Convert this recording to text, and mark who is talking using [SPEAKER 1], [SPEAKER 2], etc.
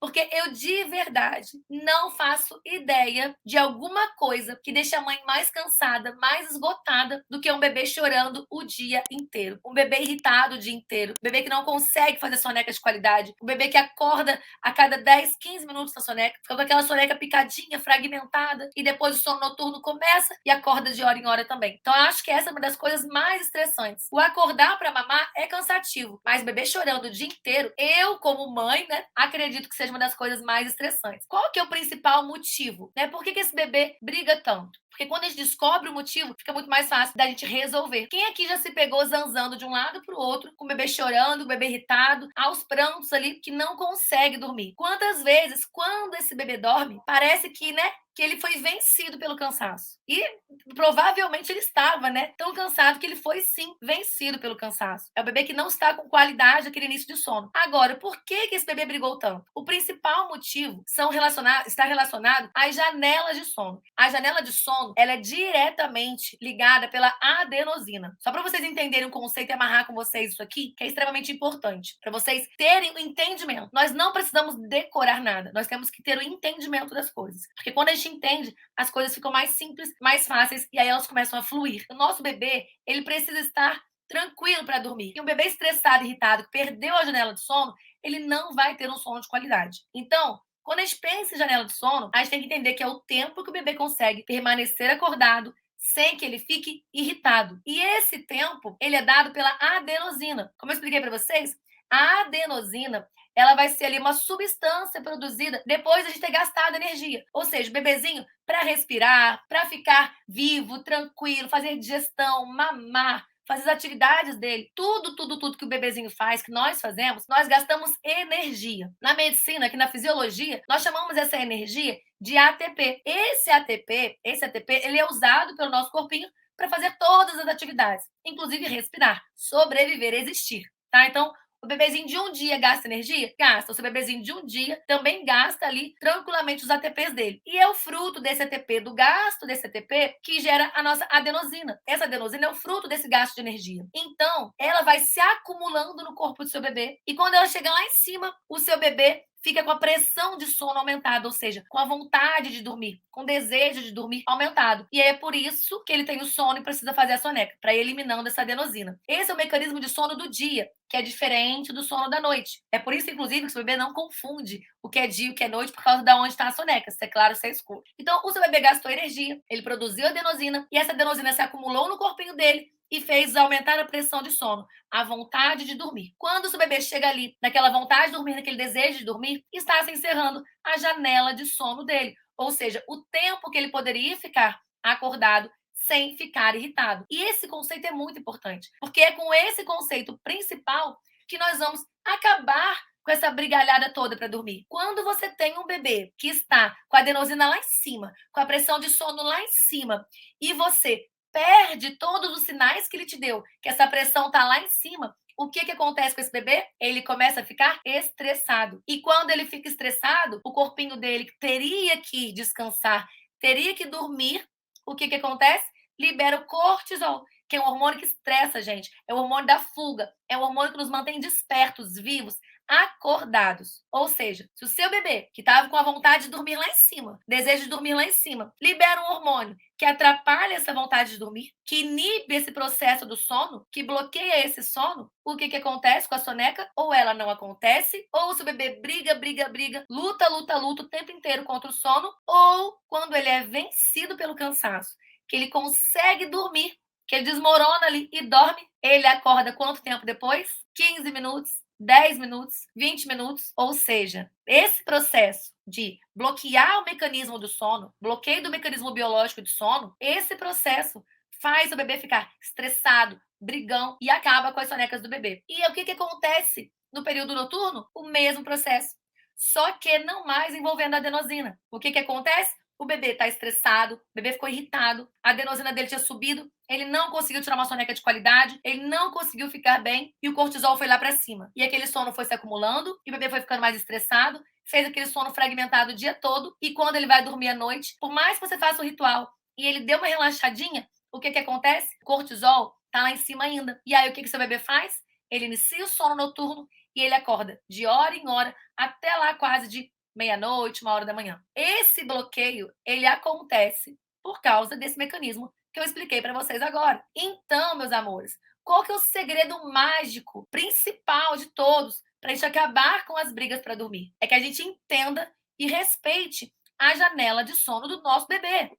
[SPEAKER 1] Porque eu, de verdade, não faço ideia de alguma coisa que deixe a mãe mais cansada, mais esgotada do que um bebê chorando o dia inteiro. Um bebê irritado o dia inteiro. Um bebê que não consegue fazer soneca de qualidade. Um bebê que acorda a cada 10, 15 minutos na soneca, fica com aquela soneca picadinha, fragmentada, e depois o sono noturno começa e acorda de hora em hora também. Então, eu acho que essa é uma das coisas mais estressantes. O acordar para mamar é cansativo, mas bebê chorando o dia inteiro, eu, como mãe, né, acredito que seja uma das coisas mais estressantes. Qual que é o principal motivo? Né? Por que esse bebê briga tanto? Porque quando a gente descobre o motivo, fica muito mais fácil da gente resolver. Quem aqui já se pegou zanzando de um lado para o outro, com o bebê chorando, o bebê irritado, aos prantos ali, que não consegue dormir? Quantas vezes, quando esse bebê dorme, parece que, né, que ele foi vencido pelo cansaço. E provavelmente ele estava, né, tão cansado que ele foi sim vencido pelo cansaço. É o bebê que não está com qualidade aquele início de sono. Agora, por que esse bebê brigou tanto? O principal motivo está relacionado às janelas de sono. A janela de sono, ela é diretamente ligada pela adenosina. Só para vocês entenderem o conceito e amarrar com vocês isso aqui, que é extremamente importante, para vocês terem o entendimento. Nós não precisamos decorar nada, nós temos que ter o entendimento das coisas. Porque quando a gente entende, as coisas ficam mais simples, mais fáceis, e aí elas começam a fluir. O nosso bebê, ele precisa estar tranquilo para dormir. E um bebê estressado, irritado, que perdeu a janela de sono, ele não vai ter um sono de qualidade. Então, quando a gente pensa em janela de sono, a gente tem que entender que é o tempo que o bebê consegue permanecer acordado sem que ele fique irritado. E esse tempo, ele é dado pela adenosina. Como eu expliquei para vocês, a adenosina, ela vai ser ali uma substância produzida depois de a gente ter gastado energia. Ou seja, o bebezinho, para respirar, para ficar vivo, tranquilo, fazer digestão, mamar, fazer as atividades dele, tudo que o bebezinho faz, que nós fazemos, nós gastamos energia. Na medicina, aqui na fisiologia, nós chamamos essa energia de ATP. Esse ATP, ele é usado pelo nosso corpinho para fazer todas as atividades, inclusive respirar, sobreviver, existir, tá? Então, o bebezinho de um dia gasta energia? Gasta. O seu bebezinho de um dia também gasta ali tranquilamente os ATPs dele. E é o fruto desse ATP, do gasto desse ATP, que gera a nossa adenosina. Essa adenosina é o fruto desse gasto de energia. Então, ela vai se acumulando no corpo do seu bebê. E quando ela chega lá em cima, o seu bebê fica com a pressão de sono aumentada, ou seja, com a vontade de dormir, com o desejo de dormir aumentado. E é por isso que ele tem o sono e precisa fazer a soneca, para ir eliminando essa adenosina. Esse é o mecanismo de sono do dia, que é diferente do sono da noite. É por isso, inclusive, que o seu bebê não confunde o que é dia e o que é noite por causa de onde está a soneca, se é claro, se é escuro. Então, o seu bebê gastou energia, ele produziu adenosina, e essa adenosina se acumulou no corpinho dele e fez aumentar a pressão de sono, a vontade de dormir. Quando o seu bebê chega ali, naquela vontade de dormir, naquele desejo de dormir, está se encerrando a janela de sono dele. Ou seja, o tempo que ele poderia ficar acordado sem ficar irritado. E esse conceito é muito importante, porque é com esse conceito principal que nós vamos acabar com essa brigalhada toda para dormir. Quando você tem um bebê que está com a adenosina lá em cima, com a pressão de sono lá em cima, e você perde todos os sinais que ele te deu, que essa pressão está lá em cima, o que acontece com esse bebê? Ele começa a ficar estressado. E quando ele fica estressado, o corpinho dele que teria que descansar, teria que dormir, o que acontece? Libera o cortisol, que é um hormônio que estressa, gente. É o hormônio da fuga. É um hormônio que nos mantém despertos, vivos, acordados. Ou seja, se o seu bebê, que estava com a vontade de dormir lá em cima, desejo de dormir lá em cima, libera um hormônio que atrapalha essa vontade de dormir, que inibe esse processo do sono, que bloqueia esse sono, o que acontece com a soneca? Ou ela não acontece, ou o seu bebê briga, luta o tempo inteiro contra o sono, ou quando ele é vencido pelo cansaço, que ele consegue dormir, que ele desmorona ali e dorme, ele acorda quanto tempo depois? 15 minutos, 10 minutos, 20 minutos, ou seja, esse processo de bloquear o mecanismo do sono, bloqueio do mecanismo biológico de sono, esse processo faz o bebê ficar estressado, brigão e acaba com as sonecas do bebê. E o que acontece no período noturno? O mesmo processo, só que não mais envolvendo a adenosina. O que acontece? O bebê está estressado, o bebê ficou irritado, a adenosina dele tinha subido, ele não conseguiu tirar uma soneca de qualidade, ele não conseguiu ficar bem e o cortisol foi lá para cima. E aquele sono foi se acumulando e o bebê foi ficando mais estressado, fez aquele sono fragmentado o dia todo e quando ele vai dormir à noite, por mais que você faça o ritual e ele dê uma relaxadinha, o que acontece? O cortisol está lá em cima ainda. E aí o que seu bebê faz? Ele inicia o sono noturno e ele acorda de hora em hora até lá quase de meia-noite, 1h da manhã. Esse bloqueio, ele acontece por causa desse mecanismo que eu expliquei para vocês agora. Então, meus amores, qual que é o segredo mágico, principal de todos, para a gente acabar com as brigas para dormir? É que a gente entenda e respeite a janela de sono do nosso bebê.